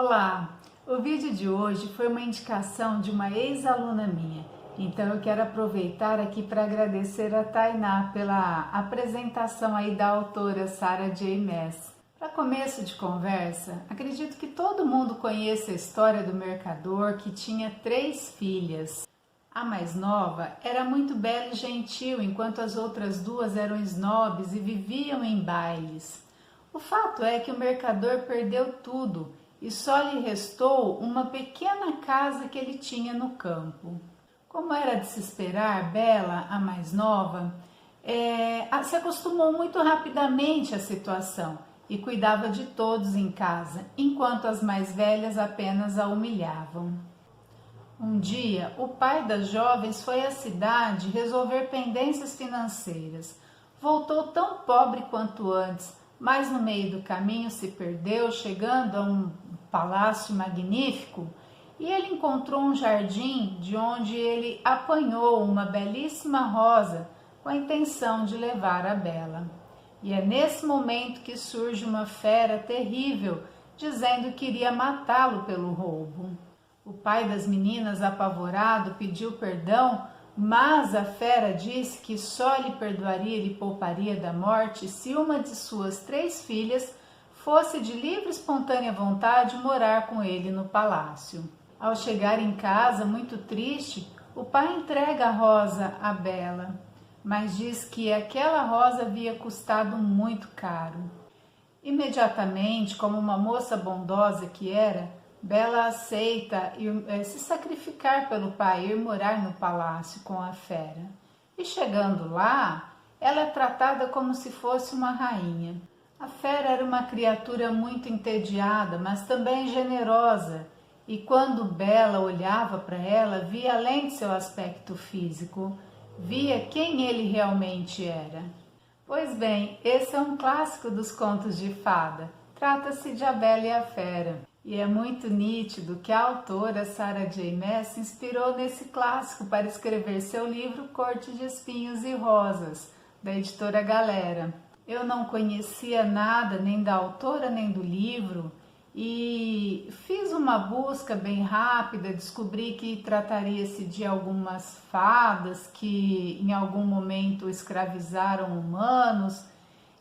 Olá! O vídeo de hoje foi uma indicação de uma ex-aluna minha, então eu quero aproveitar aqui para agradecer a Tainá pela apresentação aí da autora Sarah J. Maas. Para começo de conversa, acredito que todo mundo conhece a história do mercador que tinha 3 filhas. A mais nova era muito bela e gentil, enquanto as outras 2 eram snobs e viviam em bailes. O fato é que o mercador perdeu tudo e só lhe restou uma pequena casa que ele tinha no campo. Como era de se esperar, Bela, a mais nova, se acostumou muito rapidamente à situação e cuidava de todos em casa, enquanto as mais velhas apenas a humilhavam. Um dia, o pai das jovens foi à cidade resolver pendências financeiras. Voltou tão pobre quanto antes, mas no meio do caminho se perdeu, chegando a um palácio magnífico, e ele encontrou um jardim de onde ele apanhou uma belíssima rosa com a intenção de levar a Bela. E é nesse momento que surge uma fera terrível, dizendo que iria matá-lo pelo roubo. O pai das meninas, apavorado, pediu perdão, mas a fera disse que só lhe perdoaria e lhe pouparia da morte se uma de suas 3 filhas fosse de livre e espontânea vontade morar com ele no palácio. Ao chegar em casa, muito triste, o pai entrega a rosa a Bela, mas diz que aquela rosa havia custado muito caro. Imediatamente, como uma moça bondosa que era, Bela aceita se sacrificar pelo pai e ir morar no palácio com a fera. E chegando lá, ela é tratada como se fosse uma rainha. A fera era uma criatura muito entediada, mas também generosa, e quando Bela olhava para ela, via além de seu aspecto físico, via quem ele realmente era. Pois bem, esse é um clássico dos contos de fada. Trata-se de A Bela e a Fera. E é muito nítido que a autora Sarah J. Maas se inspirou nesse clássico para escrever seu livro Corte de Espinhos e Rosas, da editora Galera. Eu não conhecia nada nem da autora nem do livro e fiz uma busca bem rápida, descobri que trataria-se de algumas fadas que em algum momento escravizaram humanos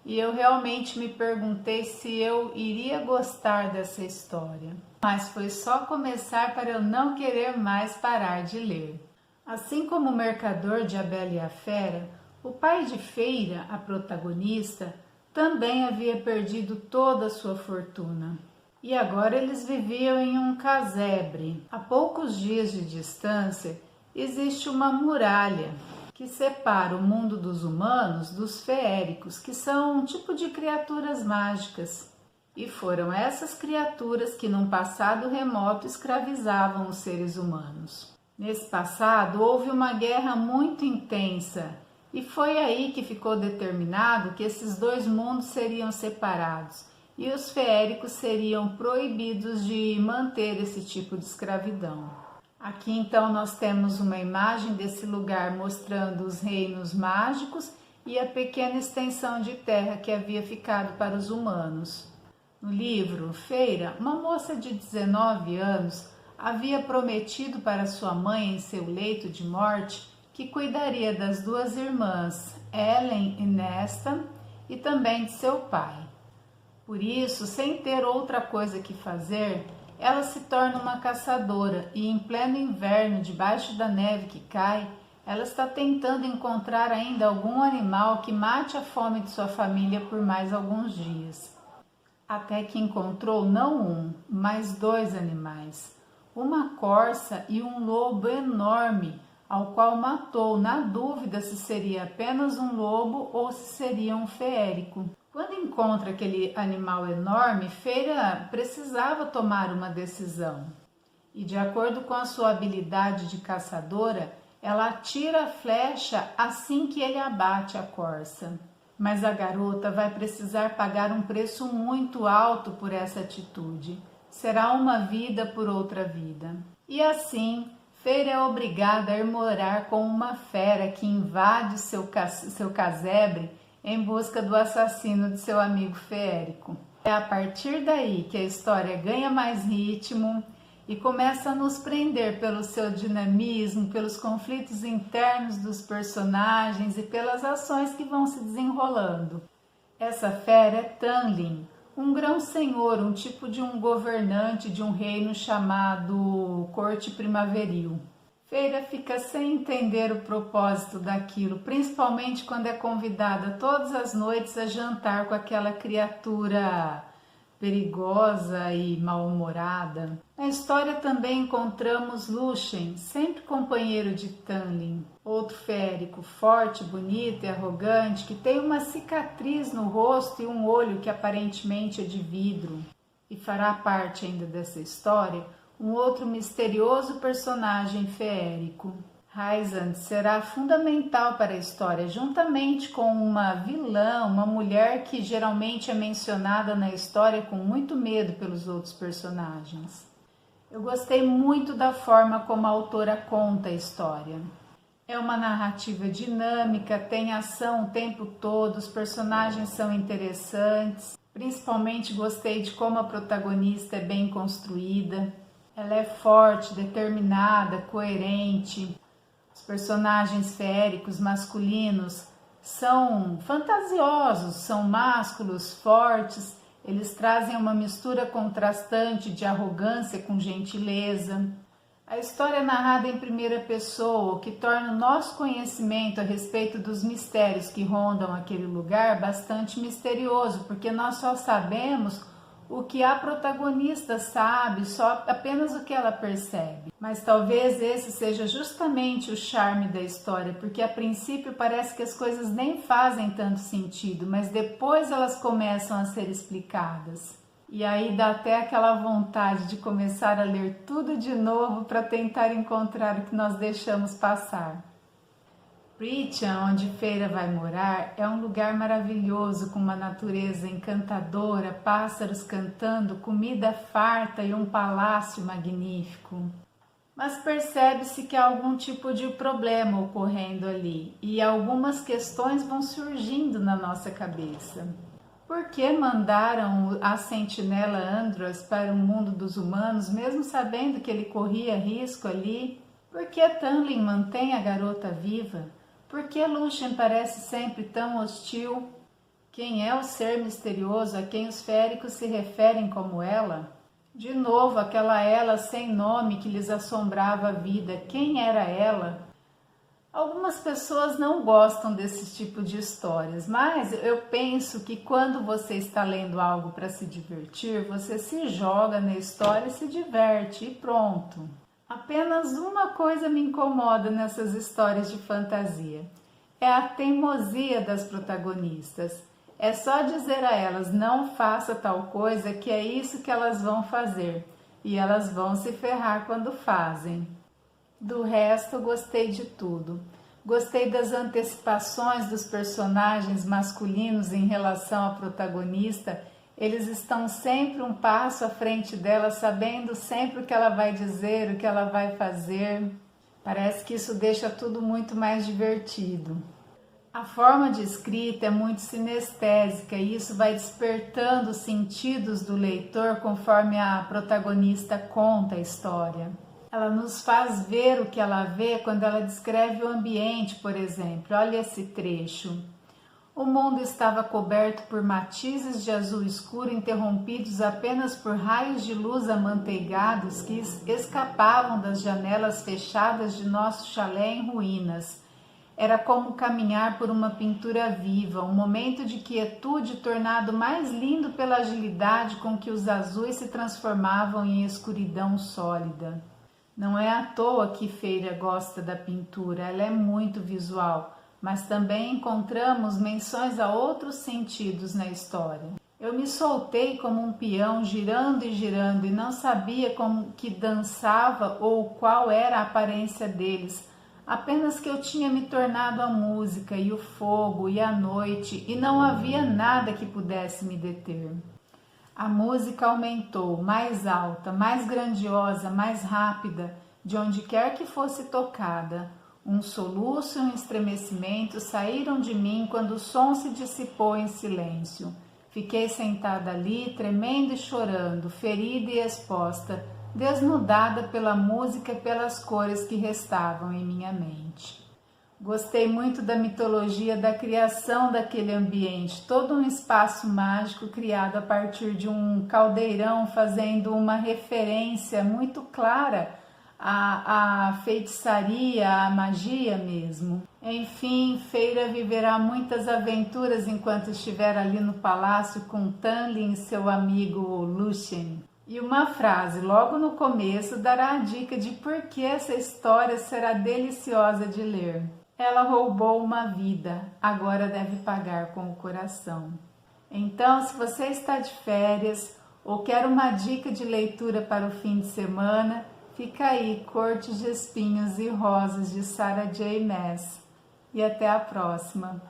e eu realmente me perguntei se eu iria gostar dessa história. Mas foi só começar para eu não querer mais parar de ler. Assim como o mercador de A Bela e a Fera, o pai de Feira, a protagonista, também havia perdido toda a sua fortuna. E agora eles viviam em um casebre. A poucos dias de distância existe uma muralha que separa o mundo dos humanos dos feéricos, que são um tipo de criaturas mágicas. E foram essas criaturas que num passado remoto escravizavam os seres humanos. Nesse passado houve uma guerra muito intensa e foi aí que ficou determinado que esses 2 mundos seriam separados e os feéricos seriam proibidos de manter esse tipo de escravidão. Aqui então nós temos uma imagem desse lugar mostrando os reinos mágicos e a pequena extensão de terra que havia ficado para os humanos. No livro, Feira, uma moça de 19 anos, havia prometido para sua mãe em seu leito de morte que cuidaria das 2 irmãs, Ellen e Nesta, e também de seu pai. Por isso, sem ter outra coisa que fazer, ela se torna uma caçadora e em pleno inverno, debaixo da neve que cai, ela está tentando encontrar ainda algum animal que mate a fome de sua família por mais alguns dias. Até que encontrou não um, mas 2 animais, uma corça e um lobo enorme, ao qual matou na dúvida se seria apenas um lobo ou se seria um feérico. Quando encontra aquele animal enorme, Feira precisava tomar uma decisão. E de acordo com a sua habilidade de caçadora, ela atira a flecha assim que ele abate a corça. Mas a garota vai precisar pagar um preço muito alto por essa atitude. Será uma vida por outra vida. E assim, Feira é obrigada a ir morar com uma fera que invade seu casebre em busca do assassino de seu amigo feérico. É a partir daí que a história ganha mais ritmo e começa a nos prender pelo seu dinamismo, pelos conflitos internos dos personagens e pelas ações que vão se desenrolando. Essa fera é Tanlin, um grão-senhor, um tipo de um governante de um reino chamado Corte Primaveril. Feira fica sem entender o propósito daquilo, principalmente quando é convidada todas as noites a jantar com aquela criatura perigosa e mal-humorada. Na história também encontramos Lucien, sempre companheiro de Tanlin, outro férico, forte, bonito e arrogante, que tem uma cicatriz no rosto e um olho que aparentemente é de vidro. E fará parte ainda dessa história um outro misterioso personagem feérico. Rysand será fundamental para a história, juntamente com uma vilã, uma mulher que geralmente é mencionada na história com muito medo pelos outros personagens. Eu gostei muito da forma como a autora conta a história. É uma narrativa dinâmica, tem ação o tempo todo, os personagens são interessantes. Principalmente gostei de como a protagonista é bem construída. Ela é forte, determinada, coerente. Os personagens feéricos masculinos são fantasiosos, são másculos, fortes. Eles trazem uma mistura contrastante de arrogância com gentileza. A história é narrada em primeira pessoa, o que torna o nosso conhecimento a respeito dos mistérios que rondam aquele lugar bastante misterioso, porque nós só sabemos o que a protagonista sabe, só apenas o que ela percebe. Mas talvez esse seja justamente o charme da história, porque a princípio parece que as coisas nem fazem tanto sentido, mas depois elas começam a ser explicadas. E aí dá até aquela vontade de começar a ler tudo de novo para tentar encontrar o que nós deixamos passar. Pritcham, onde Feira vai morar, é um lugar maravilhoso com uma natureza encantadora, pássaros cantando, comida farta e um palácio magnífico. Mas percebe-se que há algum tipo de problema ocorrendo ali e algumas questões vão surgindo na nossa cabeça. Por que mandaram a sentinela Andros para o mundo dos humanos, mesmo sabendo que ele corria risco ali? Por que Tanlin mantém a garota viva? Por que Lucien parece sempre tão hostil? Quem é o ser misterioso a quem os féricos se referem como ela? De novo, aquela ela sem nome que lhes assombrava a vida. Quem era ela? Algumas pessoas não gostam desse tipo de histórias, mas eu penso que quando você está lendo algo para se divertir, você se joga na história e se diverte e pronto. Apenas uma coisa me incomoda nessas histórias de fantasia. É a teimosia das protagonistas. É só dizer a elas, não faça tal coisa, que é isso que elas vão fazer. E elas vão se ferrar quando fazem. Do resto, eu gostei de tudo. Gostei das antecipações dos personagens masculinos em relação à protagonista. Eles estão sempre um passo à frente dela, sabendo sempre o que ela vai dizer, o que ela vai fazer. Parece que isso deixa tudo muito mais divertido. A forma de escrita é muito sinestésica e isso vai despertando os sentidos do leitor conforme a protagonista conta a história. Ela nos faz ver o que ela vê quando ela descreve o ambiente, por exemplo. Olha esse trecho. O mundo estava coberto por matizes de azul escuro, interrompidos apenas por raios de luz amanteigados que escapavam das janelas fechadas de nosso chalé em ruínas. Era como caminhar por uma pintura viva, um momento de quietude tornado mais lindo pela agilidade com que os azuis se transformavam em escuridão sólida. Não é à toa que Feira gosta da pintura, ela é muito visual, mas também encontramos menções a outros sentidos na história. Eu me soltei como um peão, girando e não sabia como que dançava ou qual era a aparência deles, apenas que eu tinha me tornado a música e o fogo e a noite e não havia nada que pudesse me deter. A música aumentou, mais alta, mais grandiosa, mais rápida, de onde quer que fosse tocada. Um soluço e um estremecimento saíram de mim quando o som se dissipou em silêncio. Fiquei sentada ali, tremendo e chorando, ferida e exposta, desnudada pela música e pelas cores que restavam em minha mente. Gostei muito da mitologia da criação daquele ambiente, todo um espaço mágico criado a partir de um caldeirão, fazendo uma referência muito clara à feitiçaria, à magia mesmo. Enfim, Feira viverá muitas aventuras enquanto estiver ali no palácio com Tanlin e seu amigo Lucien. E uma frase logo no começo dará a dica de por que essa história será deliciosa de ler. Ela roubou uma vida, agora deve pagar com o coração. Então, se você está de férias ou quer uma dica de leitura para o fim de semana, fica aí Corte de Espinhos e Rosas de Sarah J. Maas. E até a próxima!